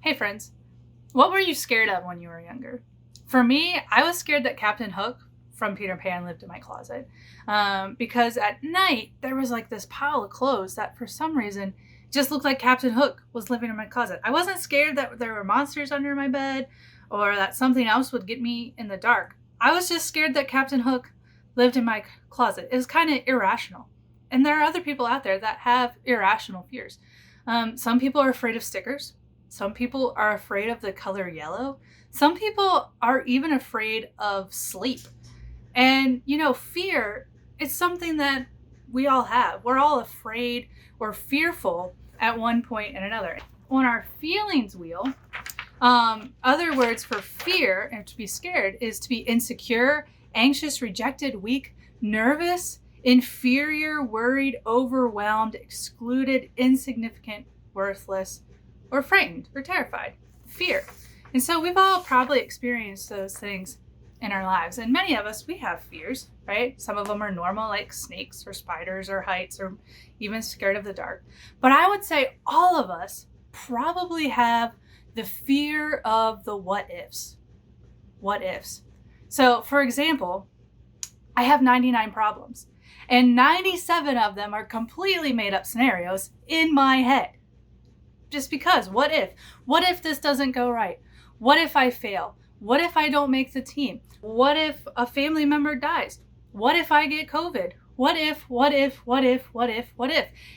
Hey friends, what were you scared of when you were younger? For me, I was scared that Captain Hook from Peter Pan lived in my closet because at night there was like this pile of clothes that for some reason just looked like Captain Hook was living in my closet. I wasn't scared that there were monsters under my bed or that something else would get me in the dark. I was just scared that Captain Hook lived in my closet. It was kind of irrational. And there are other people out there that have irrational fears. Some people are afraid of stickers. Some people are afraid of the color yellow. Some people are even afraid of sleep. And, fear is something that we all have. We're all afraid or fearful at one point and another. On our feelings wheel, other words for fear and to be scared is to be insecure, anxious, rejected, weak, nervous, inferior, worried, overwhelmed, excluded, insignificant, worthless, or frightened or terrified. Fear. And so we've all probably experienced those things in our lives. And many of us, we have fears, right? Some of them are normal, like snakes or spiders or heights or even scared of the dark. But I would say all of us probably have the fear of the what ifs. What ifs. So, for example, I have 99 problems, and 97 of them are completely made up scenarios in my head. Just because, what if? What if this doesn't go right? What if I fail? What if I don't make the team? What if a family member dies? What if I get COVID? What if?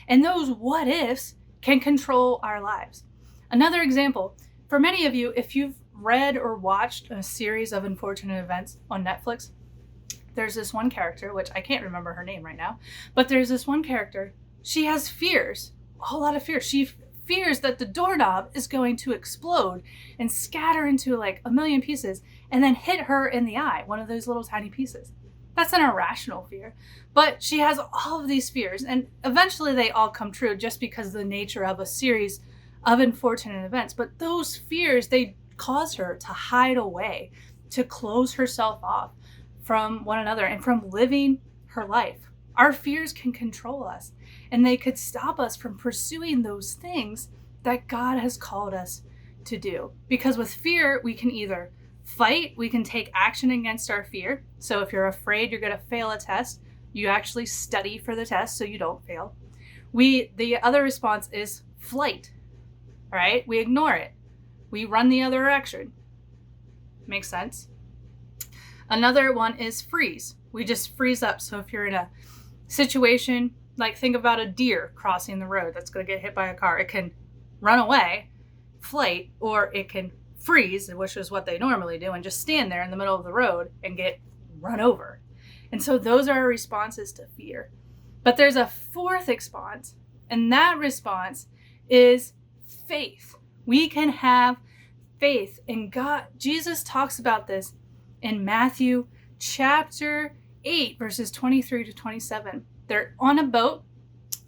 And those what ifs can control our lives. Another example, for many of you, if you've read or watched a series of unfortunate events on Netflix, there's this one character, which I can't remember her name right now, but there's this one character. She has fears, a whole lot of fears. She fears that the doorknob is going to explode and scatter into like a million pieces and then hit her in the eye, one of those little tiny pieces. That's an irrational fear. But she has all of these fears, and eventually they all come true just because of the nature of a series of unfortunate events. But those fears, they cause her to hide away, to close herself off from one another and from living her life. Our fears can control us, and they could stop us from pursuing those things that God has called us to do. Because with fear, we can either fight, we can take action against our fear. So if you're afraid you're going to fail a test, you actually study for the test so you don't fail. The other response is flight, right? We ignore it. We run the other direction. Makes sense? Another one is freeze. We just freeze up. So if you're in a situation, like think about a deer crossing the road that's going to get hit by a car. It can run away, flight, or it can freeze, which is what they normally do, and just stand there in the middle of the road and get run over. And so those are our responses to fear. But there's a fourth response, and that response is faith. We can have faith in God. Jesus talks about this in Matthew chapter 8, verses 23 to 27. They're on a boat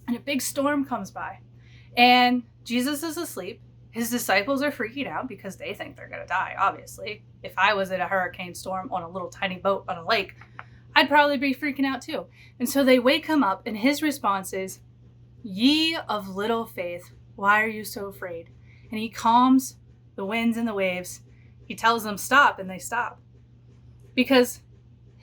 and a big storm comes by. And Jesus is asleep. His disciples are freaking out because they think they're going to die, obviously. If I was in a hurricane storm on a little tiny boat on a lake, I'd probably be freaking out too. And so they wake him up, and his response is, "Ye of little faith, why are you so afraid?" And he calms the winds and the waves. He tells them stop, and they stop. Because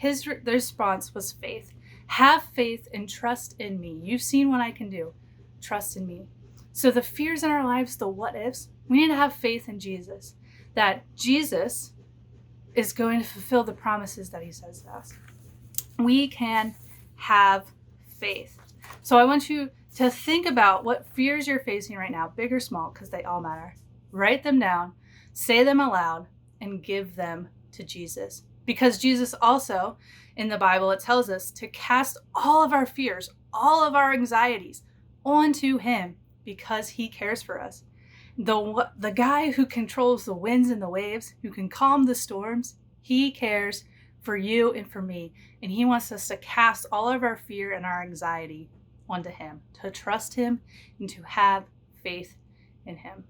their response was faith. Have faith and trust in me. You've seen what I can do. Trust in me. So the fears in our lives, the what ifs, we need to have faith in Jesus. That Jesus is going to fulfill the promises that he says to us. We can have faith. So I want you to think about what fears you're facing right now, big or small, because they all matter. Write them down, say them aloud, and give them to Jesus. Because Jesus also, in the Bible, it tells us to cast all of our fears, all of our anxieties onto him because he cares for us. The guy who controls the winds and the waves, who can calm the storms, he cares for you and for me. And he wants us to cast all of our fear and our anxiety onto him, to trust him and to have faith in him.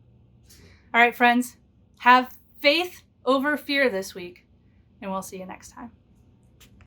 All right, friends, have faith over fear this week, and we'll see you next time.